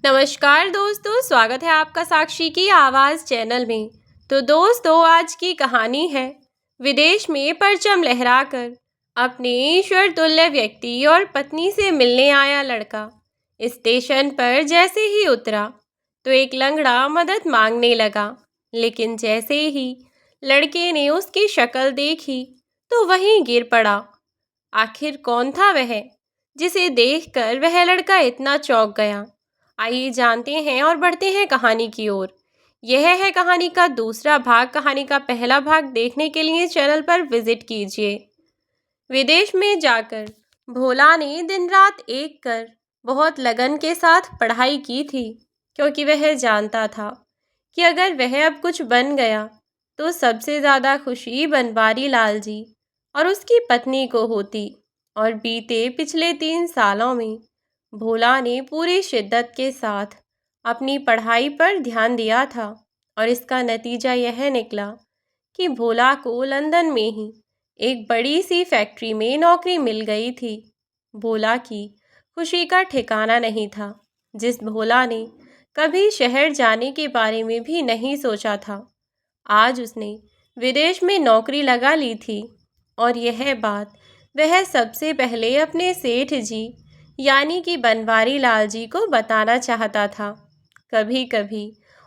नमस्कार दोस्तों, स्वागत है आपका साक्षी की आवाज़ चैनल में। तो दोस्तों, आज की कहानी है विदेश में परचम लहराकर अपने ईश्वर तुल्य व्यक्ति और पत्नी से मिलने आया लड़का स्टेशन पर जैसे ही उतरा तो एक लंगड़ा मदद मांगने लगा। लेकिन जैसे ही लड़के ने उसकी शक्ल देखी तो वहीं गिर पड़ा। आखिर कौन था वह जिसे देखकर वह लड़का इतना चौंक गया? आइए जानते हैं और बढ़ते हैं कहानी की ओर। यह है कहानी का दूसरा भाग। कहानी का पहला भाग देखने के लिए चैनल पर विजिट कीजिए। विदेश में जाकर भोला ने दिन रात एक कर बहुत लगन के साथ पढ़ाई की थी, क्योंकि वह जानता था कि अगर वह अब कुछ बन गया तो सबसे ज़्यादा खुशी बनवारी लाल जी और उसकी पत्नी को होती। और बीते पिछले 3 सालों में भोला ने पूरी शिद्दत के साथ अपनी पढ़ाई पर ध्यान दिया था और इसका नतीजा यह निकला कि भोला को लंदन में ही एक बड़ी सी फैक्ट्री में नौकरी मिल गई थी। भोला की खुशी का ठिकाना नहीं था। जिस भोला ने कभी शहर जाने के बारे में भी नहीं सोचा था, आज उसने विदेश में नौकरी लगा ली थी। और यह बात वह सबसे पहले अपने सेठ जी यानी कि बनवारी लाल जी को बताना चाहता था। कभी कभी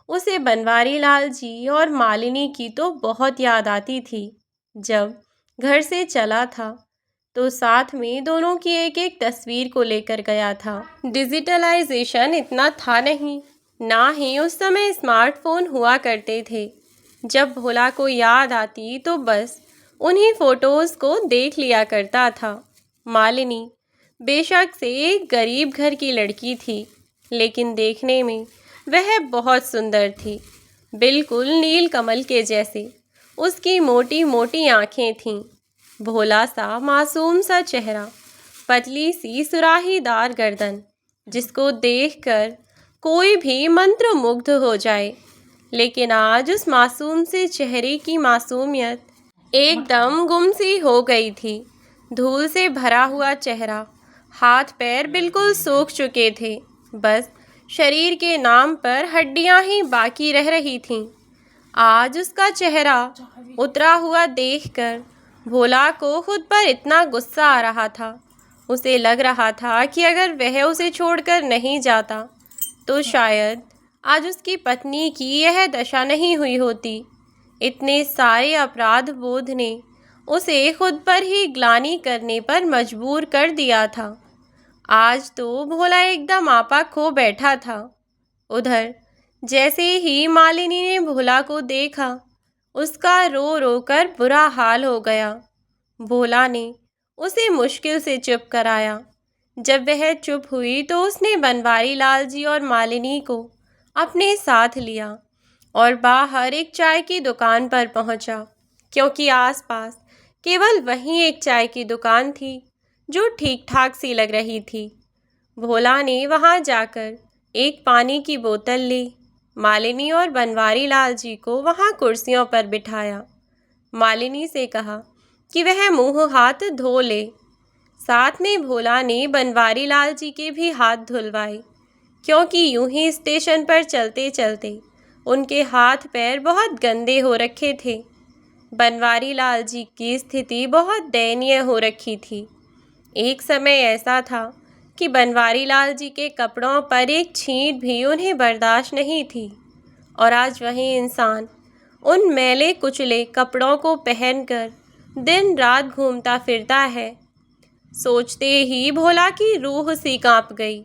उसे बनवारी लाल जी और मालिनी की तो बहुत याद आती थी। जब घर से चला था तो साथ में दोनों की एक एक तस्वीर को लेकर गया था। डिजिटलाइजेशन इतना था नहीं, ना ही उस समय स्मार्टफोन हुआ करते थे। जब भोला को याद आती तो बस उन्हीं फोटोज़ को देख लिया करता था। मालिनी बेशक से एक गरीब घर की लड़की थी, लेकिन देखने में वह बहुत सुंदर थी, बिल्कुल नील कमल के जैसे। उसकी मोटी मोटी आँखें थीं, भोला सा मासूम सा चेहरा, पतली सी सुराहीदार गर्दन जिसको देखकर कोई भी मंत्रमुग्ध हो जाए। लेकिन आज उस मासूम से चेहरे की मासूमियत एकदम गुम सी हो गई थी। धूल से भरा हुआ चेहरा, हाथ पैर बिल्कुल सूख चुके थे, बस शरीर के नाम पर हड्डियां ही बाकी रह रही थीं। आज उसका चेहरा उतरा हुआ देखकर भोला को खुद पर इतना गुस्सा आ रहा था। उसे लग रहा था कि अगर वह उसे छोड़कर नहीं जाता तो शायद आज उसकी पत्नी की यह दशा नहीं हुई होती। इतने सारे अपराध बोध ने उसे खुद पर ही ग्लानि करने पर मजबूर कर दिया था। आज तो भोला एकदम आपा खो बैठा था। उधर जैसे ही मालिनी ने भोला को देखा, उसका रो रो कर बुरा हाल हो गया। भोला ने उसे मुश्किल से चुप कराया। जब वह चुप हुई तो उसने बनवारी लाल जी और मालिनी को अपने साथ लिया और बाहर एक चाय की दुकान पर पहुंचा, क्योंकि आसपास केवल वहीं एक चाय की दुकान थी जो ठीक ठाक सी लग रही थी। भोला ने वहां जाकर एक पानी की बोतल ली। मालिनी और बनवारी लाल जी को वहां कुर्सियों पर बिठाया। मालिनी से कहा कि वह मुंह हाथ धो ले। साथ में भोला ने बनवारी लाल जी के भी हाथ धुलवाए, क्योंकि यूं ही स्टेशन पर चलते चलते उनके हाथ पैर बहुत गंदे हो रखे थे। बनवारी लाल जी की स्थिति बहुत दयनीय हो रखी थी। एक समय ऐसा था कि बनवारी लाल जी के कपड़ों पर एक छींट भी उन्हें बर्दाश्त नहीं थी, और आज वही इंसान उन मैले कुचले कपड़ों को पहनकर दिन रात घूमता फिरता है। सोचते ही भोला की रूह सी कांप गई,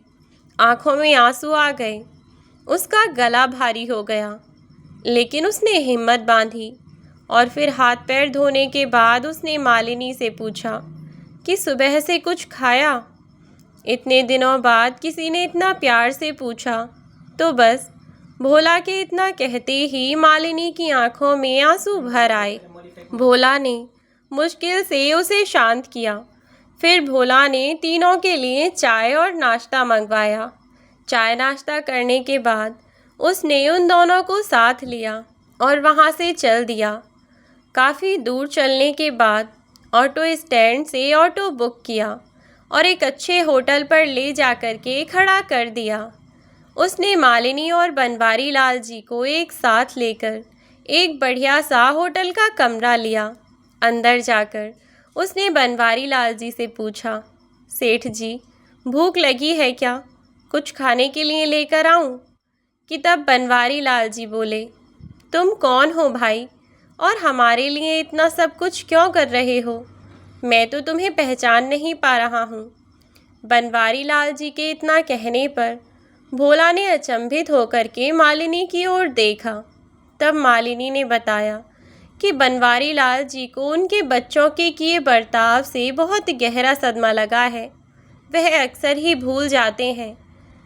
आंखों में आंसू आ गए, उसका गला भारी हो गया। लेकिन उसने हिम्मत बांधी और फिर हाथ पैर धोने के बाद उसने मालिनी से पूछा कि सुबह से कुछ खाया। इतने दिनों बाद किसी ने इतना प्यार से पूछा तो बस भोला के इतना कहते ही मालिनी की आंखों में आंसू भर आए। भोला ने मुश्किल से उसे शांत किया। फिर भोला ने तीनों के लिए चाय और नाश्ता मंगवाया। चाय नाश्ता करने के बाद उसने उन दोनों को साथ लिया और वहां से चल दिया। काफ़ी दूर चलने के बाद ऑटो स्टैंड से ऑटो बुक किया और एक अच्छे होटल पर ले जाकर के खड़ा कर दिया। उसने मालिनी और बनवारी लाल जी को एक साथ लेकर एक बढ़िया सा होटल का कमरा लिया। अंदर जाकर उसने बनवारी लाल जी से पूछा, सेठ जी, भूख लगी है क्या? कुछ खाने के लिए लेकर आऊं? कि तब बनवारी लाल जी बोले, तुम कौन हो भाई, और हमारे लिए इतना सब कुछ क्यों कर रहे हो? मैं तो तुम्हें पहचान नहीं पा रहा हूँ। बनवारी लाल जी के इतना कहने पर भोला ने अचंभित होकर के मालिनी की ओर देखा। तब मालिनी ने बताया कि बनवारी लाल जी को उनके बच्चों के किए बर्ताव से बहुत गहरा सदमा लगा है। वह अक्सर ही भूल जाते हैं,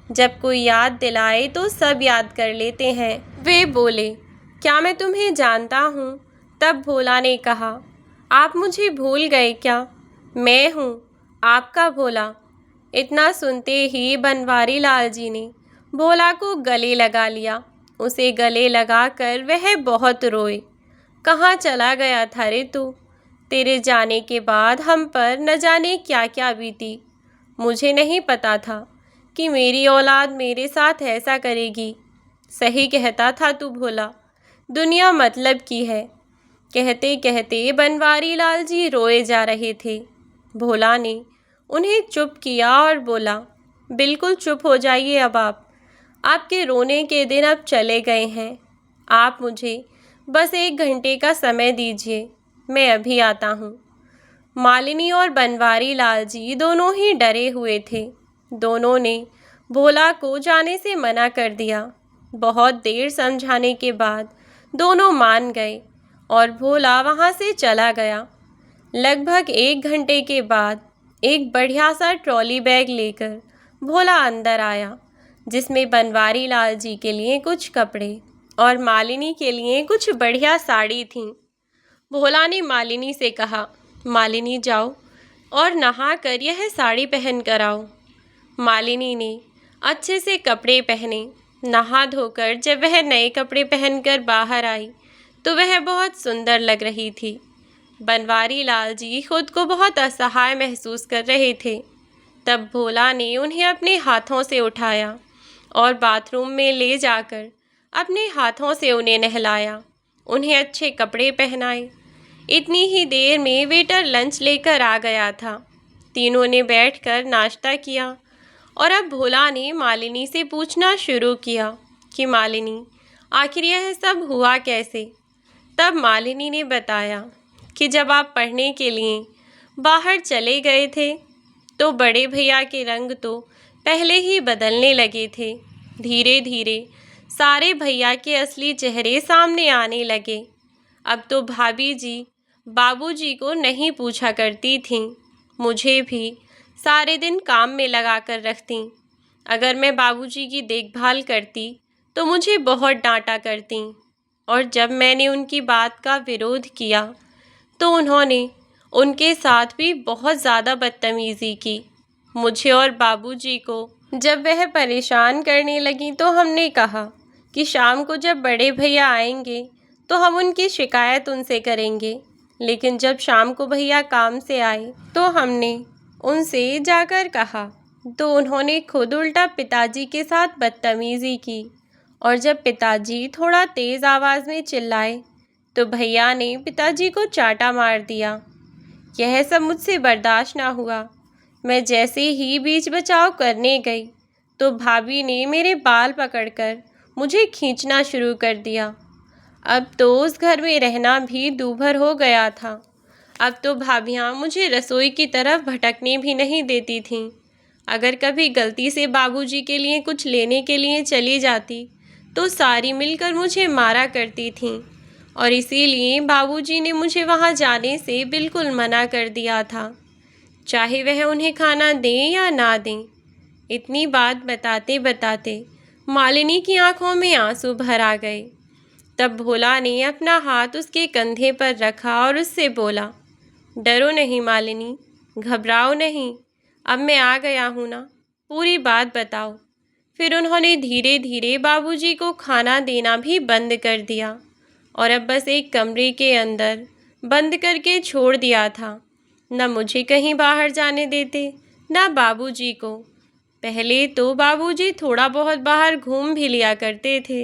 जब कोई याद दिलाए तो सब याद कर लेते हैं। वे बोले, क्या मैं तुम्हें जानता हूँ? तब भोला ने कहा, आप मुझे भूल गए क्या? मैं हूँ आपका भोला। इतना सुनते ही बनवारी लाल जी ने भोला को गले लगा लिया। उसे गले लगाकर वह बहुत रोए। कहाँ चला गया था रे तू? तेरे जाने के बाद हम पर न जाने क्या क्या बीती। मुझे नहीं पता था कि मेरी औलाद मेरे साथ ऐसा करेगी। सही कहता था तू भोला, दुनिया मतलब की है। कहते कहते बनवारी लाल जी रोए जा रहे थे। भोला ने उन्हें चुप किया और बोला, बिल्कुल चुप हो जाइए अब आप। आपके रोने के दिन अब चले गए हैं। आप मुझे बस 1 घंटे का समय दीजिए, मैं अभी आता हूँ। मालिनी और बनवारी लाल जी दोनों ही डरे हुए थे। दोनों ने भोला को जाने से मना कर दिया। बहुत देर समझाने के बाद दोनों मान गए और भोला वहाँ से चला गया। लगभग 1 घंटे के बाद एक बढ़िया सा ट्रॉली बैग लेकर भोला अंदर आया, जिसमें बनवारी लाल जी के लिए कुछ कपड़े और मालिनी के लिए कुछ बढ़िया साड़ी थी। भोला ने मालिनी से कहा, मालिनी जाओ और नहा कर यह साड़ी पहन कर आओ। मालिनी ने अच्छे से कपड़े पहने। नहा धोकर जब वह नए कपड़े पहनकर बाहर आई तो वह बहुत सुंदर लग रही थी। बनवारी लाल जी खुद को बहुत असहाय महसूस कर रहे थे। तब भोला ने उन्हें अपने हाथों से उठाया और बाथरूम में ले जाकर अपने हाथों से उन्हें नहलाया, उन्हें अच्छे कपड़े पहनाए। इतनी ही देर में वेटर लंच लेकर आ गया था। तीनों ने बैठकर नाश्ता किया और अब भोला ने मालिनी से पूछना शुरू किया कि मालिनी, आखिर यह सब हुआ कैसे? तब मालिनी ने बताया कि जब आप पढ़ने के लिए बाहर चले गए थे तो बड़े भैया के रंग तो पहले ही बदलने लगे थे। धीरे धीरे सारे भैया के असली चेहरे सामने आने लगे। अब तो भाभी जी बाबूजी को नहीं पूछा करती थीं, मुझे भी सारे दिन काम में लगा कर रखती। अगर मैं बाबूजी की देखभाल करती तो मुझे बहुत डांटा करती, और जब मैंने उनकी बात का विरोध किया तो उन्होंने उनके साथ भी बहुत ज़्यादा बदतमीज़ी की। मुझे और बाबूजी को जब वह परेशान करने लगी तो हमने कहा कि शाम को जब बड़े भैया आएंगे तो हम उनकी शिकायत उनसे करेंगे। लेकिन जब शाम को भैया काम से आए तो हमने उनसे जाकर कहा तो उन्होंने खुद उल्टा पिताजी के साथ बदतमीज़ी की, और जब पिताजी थोड़ा तेज़ आवाज़ में चिल्लाए तो भैया ने पिताजी को चाटा मार दिया। यह सब मुझसे बर्दाश्त ना हुआ। मैं जैसे ही बीच बचाव करने गई तो भाभी ने मेरे बाल पकड़कर मुझे खींचना शुरू कर दिया। अब तो उस घर में रहना भी दूभर हो गया था। अब तो भाभियाँ मुझे रसोई की तरफ भटकने भी नहीं देती थीं। अगर कभी गलती से बाबूजी के लिए कुछ लेने के लिए चली जाती तो सारी मिलकर मुझे मारा करती थीं, और इसीलिए बाबूजी ने मुझे वहाँ जाने से बिल्कुल मना कर दिया था, चाहे वह उन्हें खाना दें या ना दें। इतनी बात बताते बताते मालिनी की आंखों में आंसू भर आ गए। तब भोला ने अपना हाथ उसके कंधे पर रखा और उससे बोला, डरो नहीं मालिनी, घबराओ नहीं, अब मैं आ गया हूँ ना, पूरी बात बताओ। फिर उन्होंने धीरे धीरे बाबूजी को खाना देना भी बंद कर दिया और अब बस एक कमरे के अंदर बंद करके छोड़ दिया था। न मुझे कहीं बाहर जाने देते, न बाबूजी को। पहले तो बाबूजी थोड़ा बहुत बाहर घूम भी लिया करते थे,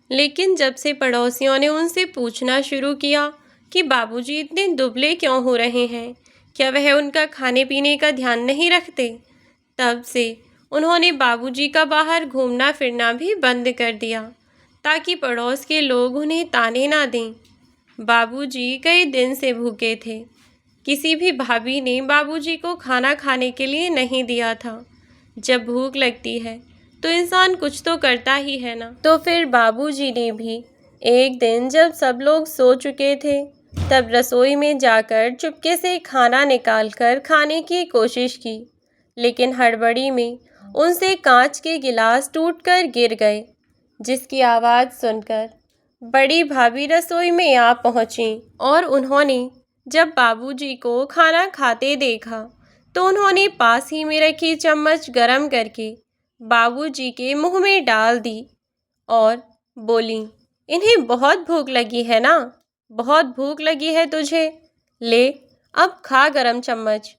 लेकिन जब से पड़ोसियों ने उनसे पूछना शुरू किया कि बाबूजी इतने दुबले क्यों हो रहे हैं, क्या वह उनका खाने पीने का ध्यान नहीं रखते, तब से उन्होंने बाबूजी का बाहर घूमना फिरना भी बंद कर दिया, ताकि पड़ोस के लोग उन्हें ताने ना दें। बाबूजी कई दिन से भूखे थे। किसी भी भाभी ने बाबूजी को खाना खाने के लिए नहीं दिया था। जब भूख लगती है तो इंसान कुछ तो करता ही है ना। तो फिर बाबूजी ने भी एक दिन जब सब लोग सो चुके थे, तब रसोई में जाकर चुपके से खाना निकालकर खाने की कोशिश की, लेकिन हड़बड़ी में उनसे कांच के गिलास टूटकर गिर गए, जिसकी आवाज़ सुनकर बड़ी भाभी रसोई में आ पहुंची और उन्होंने जब बाबूजी को खाना खाते देखा तो उन्होंने पास ही में रखी चम्मच गरम करके बाबूजी के मुंह में डाल दी और बोली, इन्हें बहुत भूख लगी है ना, बहुत भूख लगी है तुझे, ले अब खा गरम चम्मच।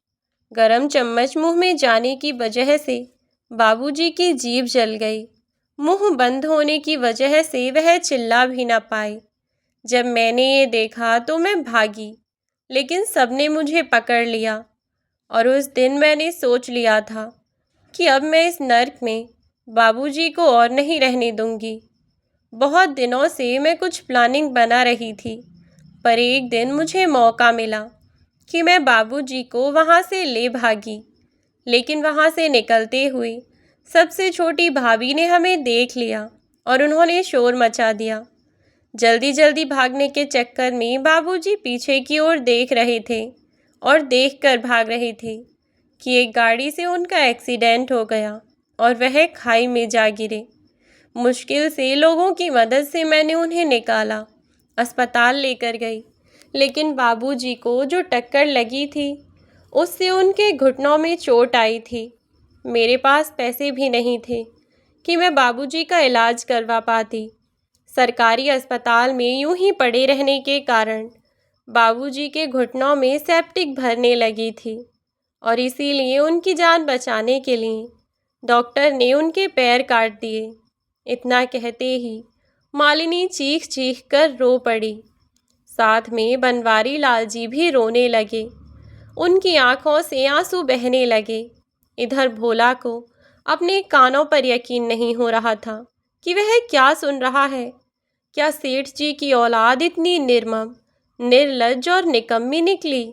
गरम चम्मच मुंह में जाने की वजह से बाबूजी की जीभ जल गई। मुंह बंद होने की वजह से वह चिल्ला भी न पाए। जब मैंने ये देखा तो मैं भागी, लेकिन सबने मुझे पकड़ लिया और उस दिन मैंने सोच लिया था कि अब मैं इस नर्क में बाबूजी को और नहीं रहने दूंगी। बहुत दिनों से मैं कुछ प्लानिंग बना रही थी, पर एक दिन मुझे मौका मिला कि मैं बाबूजी को वहाँ से ले भागी। लेकिन वहाँ से निकलते हुए सबसे छोटी भाभी ने हमें देख लिया और उन्होंने शोर मचा दिया। जल्दी जल्दी भागने के चक्कर में बाबूजी पीछे की ओर देख रहे थे और देखकर भाग रहे थे कि एक गाड़ी से उनका एक्सीडेंट हो गया और वह खाई में जा गिरे। मुश्किल से लोगों की मदद से मैंने उन्हें निकाला, अस्पताल लेकर गई, लेकिन बाबूजी को जो टक्कर लगी थी उससे उनके घुटनों में चोट आई थी। मेरे पास पैसे भी नहीं थे कि मैं बाबूजी का इलाज करवा पाती। सरकारी अस्पताल में यूं ही पड़े रहने के कारण बाबूजी के घुटनों में सेप्टिक भरने लगी थी और इसीलिए उनकी जान बचाने के लिए डॉक्टर ने उनके पैर काट दिए। इतना कहते ही मालिनी चीख चीख कर रो पड़ी। साथ में बनवारी लाल जी भी रोने लगे। उनकी आंखों से आंसू बहने लगे। इधर भोला को अपने कानों पर यकीन नहीं हो रहा था कि वह क्या सुन रहा है। क्या सेठ जी की औलाद इतनी निर्मम, निर्लज्ज और निकम्मी निकली?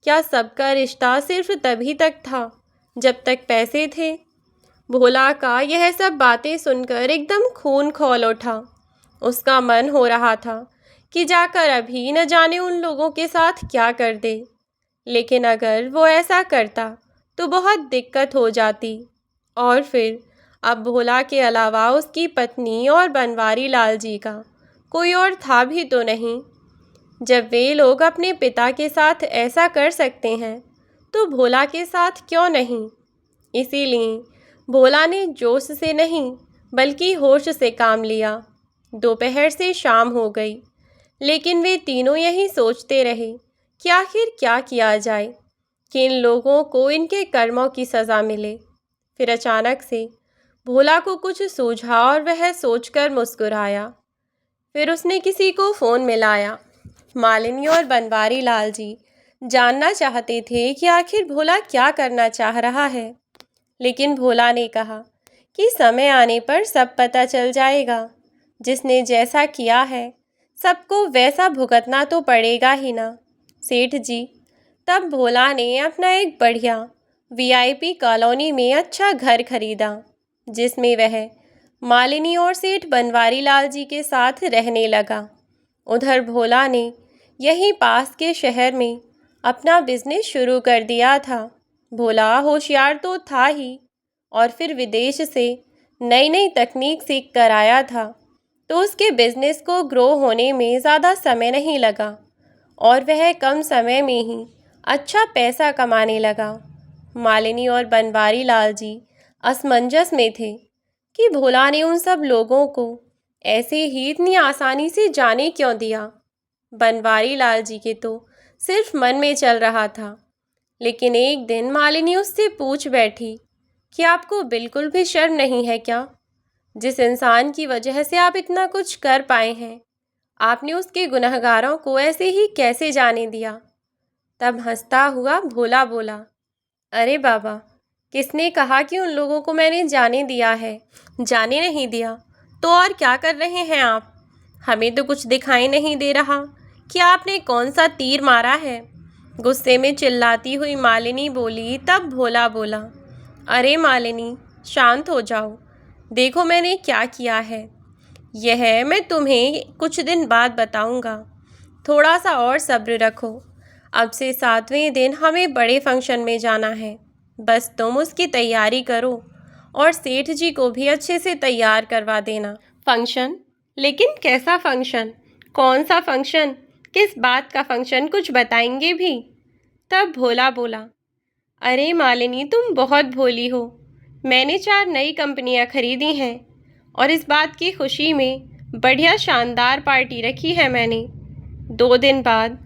क्या सबका रिश्ता सिर्फ तभी तक था जब तक पैसे थे? भोला का यह सब बातें सुनकर एकदम खून खौल उठा। उसका मन हो रहा था कि जाकर अभी न जाने उन लोगों के साथ क्या कर दे, लेकिन अगर वो ऐसा करता तो बहुत दिक्कत हो जाती। और फिर अब भोला के अलावा उसकी पत्नी और बनवारी लाल जी का कोई और था भी तो नहीं। जब वे लोग अपने पिता के साथ ऐसा कर सकते हैं तो भोला के साथ क्यों नहीं? इसीलिए भोला ने जोश से नहीं बल्कि होश से काम लिया। दोपहर से शाम हो गई, लेकिन वे तीनों यही सोचते रहे कि आखिर क्या किया जाए कि इन लोगों को इनके कर्मों की सज़ा मिले। फिर अचानक से भोला को कुछ सूझा और वह सोचकर मुस्कुराया। फिर उसने किसी को फ़ोन मिलाया। मालिनी और बनवारी लाल जी जानना चाहते थे कि आखिर भोला क्या करना चाह रहा है, लेकिन भोला ने कहा कि समय आने पर सब पता चल जाएगा। जिसने जैसा किया है सबको वैसा भुगतना तो पड़ेगा ही ना, सेठ जी। तब भोला ने अपना एक बढ़िया वीआईपी कॉलोनी में अच्छा घर खरीदा, जिसमें वह मालिनी और सेठ बनवारी लाल जी के साथ रहने लगा। उधर भोला ने यहीं पास के शहर में अपना बिजनेस शुरू कर दिया था। भोला होशियार तो था ही, और फिर विदेश से नई नई तकनीक सीख कर आया था, तो उसके बिजनेस को ग्रो होने में ज़्यादा समय नहीं लगा और वह कम समय में ही अच्छा पैसा कमाने लगा। मालिनी और बनवारी लाल जी असमंजस में थे कि भोला ने उन सब लोगों को ऐसे ही इतनी आसानी से जाने क्यों दिया। बनवारी लाल जी के तो सिर्फ मन में चल रहा था, लेकिन एक दिन मालिनी उससे पूछ बैठी कि आपको बिल्कुल भी शर्म नहीं है क्या? जिस इंसान की वजह से आप इतना कुछ कर पाए हैं, आपने उसके गुनहगारों को ऐसे ही कैसे जाने दिया? तब हंसता हुआ भोला बोला, अरे बाबा, किसने कहा कि उन लोगों को मैंने जाने दिया है? जाने नहीं दिया तो और क्या कर रहे हैं आप? हमें तो कुछ दिखाई नहीं दे रहा कि आपने कौन सा तीर मारा है। गुस्से में चिल्लाती हुई मालिनी बोली। तब भोला बोला, अरे मालिनी, शांत हो जाओ, देखो मैंने क्या किया है। यह मैं तुम्हें कुछ दिन बाद बताऊंगा, थोड़ा सा और सब्र रखो। अब से 7वें दिन हमें बड़े फंक्शन में जाना है, बस तुम उसकी तैयारी करो और सेठ जी को भी अच्छे से तैयार करवा देना। फंक्शन? लेकिन कैसा फंक्शन? कौन सा फंक्शन? किस बात का फंक्शन? कुछ बताएंगे भी? तब भोला बोला, अरे मालिनी, तुम बहुत भोली हो। मैंने 4 नई कंपनियां खरीदी हैं और इस बात की खुशी में बढ़िया शानदार पार्टी रखी है मैंने। 2 दिन बाद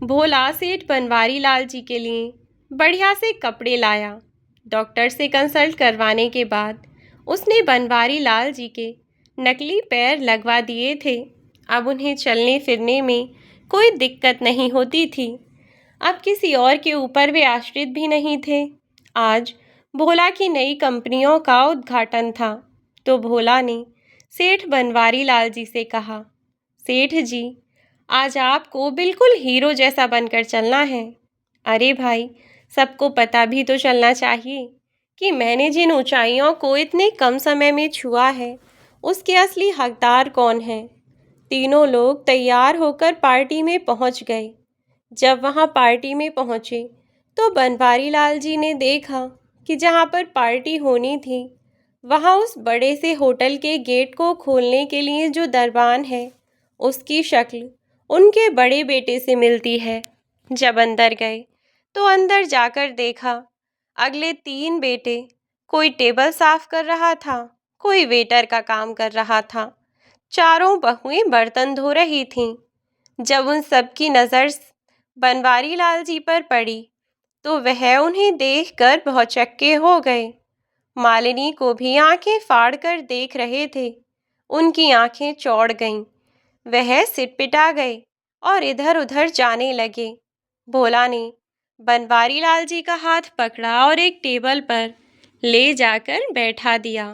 भोला सेठ बनवारी लाल जी के लिए बढ़िया से कपड़े लाया। डॉक्टर से कंसल्ट करवाने के बाद उसने बनवारी लाल जी के नकली पैर लगवा दिए थे। अब उन्हें चलने फिरने में कोई दिक्कत नहीं होती थी। अब किसी और के ऊपर वे आश्रित भी नहीं थे। आज भोला की नई कंपनियों का उद्घाटन था, तो भोला ने सेठ बनवारी लाल जी से कहा, सेठ जी, आज आपको बिल्कुल हीरो जैसा बनकर चलना है। अरे भाई, सबको पता भी तो चलना चाहिए कि मैंने जिन ऊंचाइयों को इतने कम समय में छुआ है, उसके असली हकदार कौन है। तीनों लोग तैयार होकर पार्टी में पहुंच गए। जब वहां पार्टी में पहुंचे तो बनवारी लाल जी ने देखा कि जहां पर पार्टी होनी थी, वहां उस बड़े से होटल के गेट को खोलने के लिए जो दरबान है, उसकी शक्ल उनके बड़े बेटे से मिलती है। जब अंदर गए तो अंदर जाकर देखा, अगले 3 बेटे, कोई टेबल साफ कर रहा था, कोई वेटर का काम कर रहा था, चारों बहुएं बर्तन धो रही थीं। जब उन सब की नज़र बनवारी लाल जी पर पड़ी तो वह उन्हें देखकर भौचक्के हो गए। मालिनी को भी आंखें फाड़ कर देख रहे थे। उनकी आंखें चौड़ गईं। वह सिटपिटा गए और इधर उधर जाने लगे। भोला ने बनवारी लाल जी का हाथ पकड़ा और एक टेबल पर ले जाकर बैठा दिया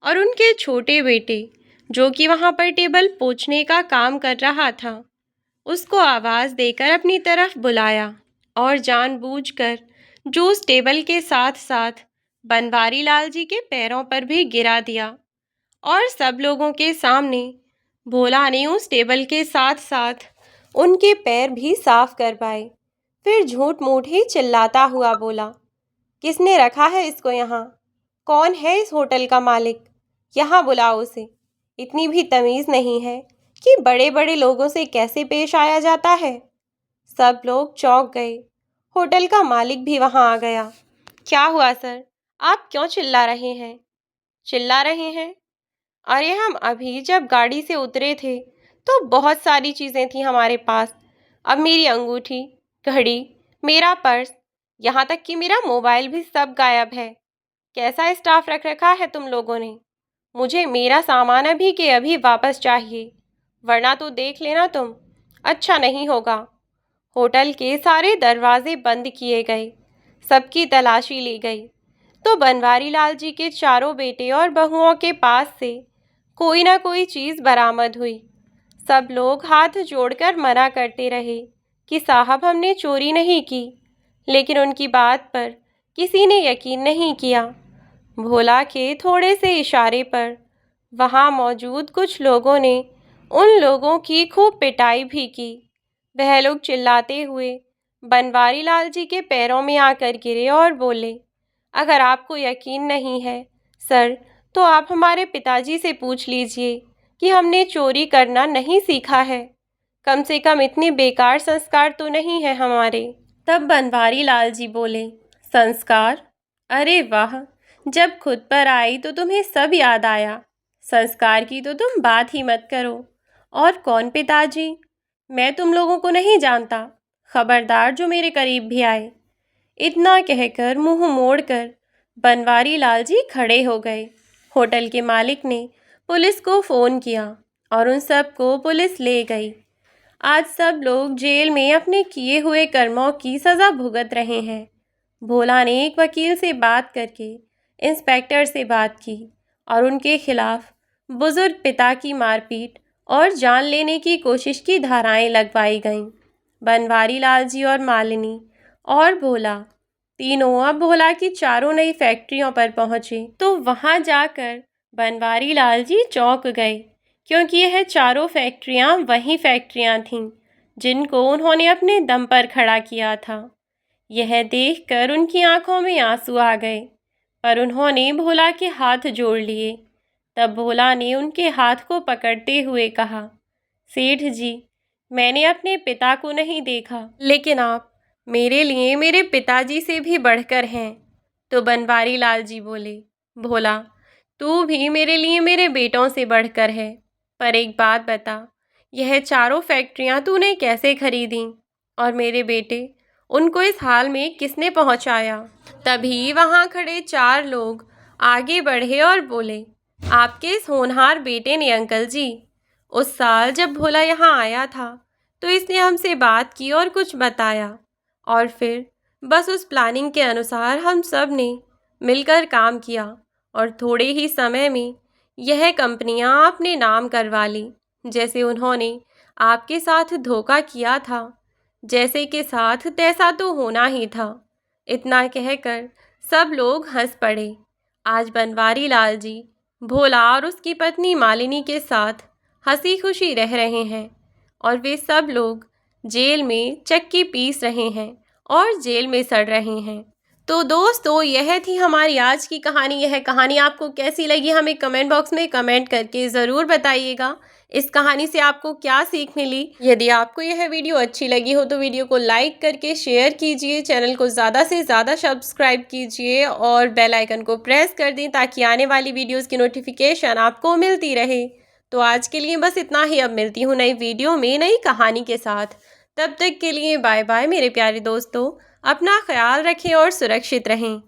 और उनके छोटे बेटे, जो कि वहां पर टेबल पोंछने का काम कर रहा था, उसको आवाज़ देकर अपनी तरफ बुलाया और जानबूझकर जूस टेबल के साथ साथ बनवारी लाल जी के पैरों पर भी गिरा दिया और सब लोगों के सामने भोला ने उस टेबल के साथ साथ उनके पैर भी साफ करवाए। फिर झूठ मूठ ही चिल्लाता हुआ बोला, किसने रखा है इसको यहाँ? कौन है इस होटल का मालिक? यहाँ बुलाओ उसे। इतनी भी तमीज़ नहीं है कि बड़े बड़े लोगों से कैसे पेश आया जाता है। सब लोग चौंक गए। होटल का मालिक भी वहाँ आ गया। क्या हुआ सर? आप क्यों चिल्ला रहे हैं? चिल्ला रहे हैं? अरे हम अभी जब गाड़ी से उतरे थे तो बहुत सारी चीज़ें थी हमारे पास। अब मेरी अंगूठी, घड़ी, मेरा पर्स, यहाँ तक कि मेरा मोबाइल भी सब गायब है। कैसा स्टाफ रख रखा है तुम लोगों ने? मुझे मेरा सामान अभी के अभी वापस चाहिए, वरना तो देख लेना तुम, अच्छा नहीं होगा। होटल के सारे दरवाजे बंद किए गए, सबकी तलाशी ली गई, तो बनवारी लाल जी के चारों बेटे और बहुओं के पास से कोई ना कोई चीज़ बरामद हुई। सब लोग हाथ जोड़कर मना करते रहे कि साहब हमने चोरी नहीं की, लेकिन उनकी बात पर किसी ने यकीन नहीं किया। भोला के थोड़े से इशारे पर वहाँ मौजूद कुछ लोगों ने उन लोगों की खूब पिटाई भी की। वह लोग चिल्लाते हुए बनवारी लाल जी के पैरों में आकर गिरे और बोले, अगर आपको यकीन नहीं है सर, तो आप हमारे पिताजी से पूछ लीजिए कि हमने चोरी करना नहीं सीखा है। कम से कम इतने बेकार संस्कार तो नहीं है हमारे। तब बनवारी लाल जी बोले, संस्कार? अरे वाह, जब खुद पर आई तो तुम्हें सब याद आया। संस्कार की तो तुम बात ही मत करो। और कौन पिताजी? मैं तुम लोगों को नहीं जानता। खबरदार जो मेरे करीब भी आए। इतना कहकर मुंह मोड़कर बनवारी लाल जी खड़े हो गए। होटल के मालिक ने पुलिस को फ़ोन किया और उन सब को पुलिस ले गई। आज सब लोग जेल में अपने किए हुए कर्मों की सज़ा भुगत रहे हैं। भोला ने एक वकील से बात करके इंस्पेक्टर से बात की और उनके खिलाफ बुजुर्ग पिता की मारपीट और जान लेने की कोशिश की धाराएं लगवाई गईं। बनवारी लाल जी और मालिनी और भोला तीनों अब भोला की चारों नई फैक्ट्रियों पर पहुंचे तो वहां जाकर बनवारी लाल जी चौंक गए, क्योंकि यह चारों फैक्ट्रियां वही फैक्ट्रियां थीं जिनको उन्होंने अपने दम पर खड़ा किया था। यह देखकर उनकी आंखों में आंसू आ गए, पर उन्होंने भोला के हाथ जोड़ लिए। तब भोला ने उनके हाथ को पकड़ते हुए कहा, सेठ जी, मैंने अपने पिता को नहीं देखा, लेकिन आप मेरे लिए मेरे पिताजी से भी बढ़कर हैं। तो बनवारी लाल जी बोले, भोला, तू भी मेरे लिए मेरे बेटों से बढ़कर है। पर एक बात बता, यह चारों फैक्ट्रियां तूने कैसे खरीदी और मेरे बेटे उनको इस हाल में किसने पहुंचाया? तभी वहां खड़े चार लोग आगे बढ़े और बोले, आपके इस होनहार बेटे ने अंकल जी। उस साल जब भोला यहाँ आया था तो इसने हमसे बात की और कुछ बताया, और फिर बस उस प्लानिंग के अनुसार हम सब ने मिलकर काम किया और थोड़े ही समय में यह कंपनियां अपने नाम करवा ली। जैसे उन्होंने आपके साथ धोखा किया था, जैसे के साथ तैसा तो होना ही था। इतना कहकर सब लोग हंस पड़े। आज बनवारी लाल जी भोला और उसकी पत्नी मालिनी के साथ हंसी खुशी रह रहे हैं और वे सब लोग जेल में चक्की पीस रहे हैं और जेल में सड़ रहे हैं। तो दोस्तों, यह थी हमारी आज की कहानी। यह कहानी आपको कैसी लगी हमें कमेंट बॉक्स में कमेंट करके ज़रूर बताइएगा। इस कहानी से आपको क्या सीख मिली? यदि आपको यह वीडियो अच्छी लगी हो तो वीडियो को लाइक करके शेयर कीजिए, चैनल को ज़्यादा से ज़्यादा सब्सक्राइब कीजिए और बेल आइकन को प्रेस कर दें ताकि आने वाली वीडियोस की नोटिफिकेशन आपको मिलती रहे। तो आज के लिए बस इतना ही। अब मिलती हूँ नई वीडियो में नई कहानी के साथ। तब तक के लिए बाय बाय मेरे प्यारे दोस्तों। अपना ख्याल रखें और सुरक्षित रहें।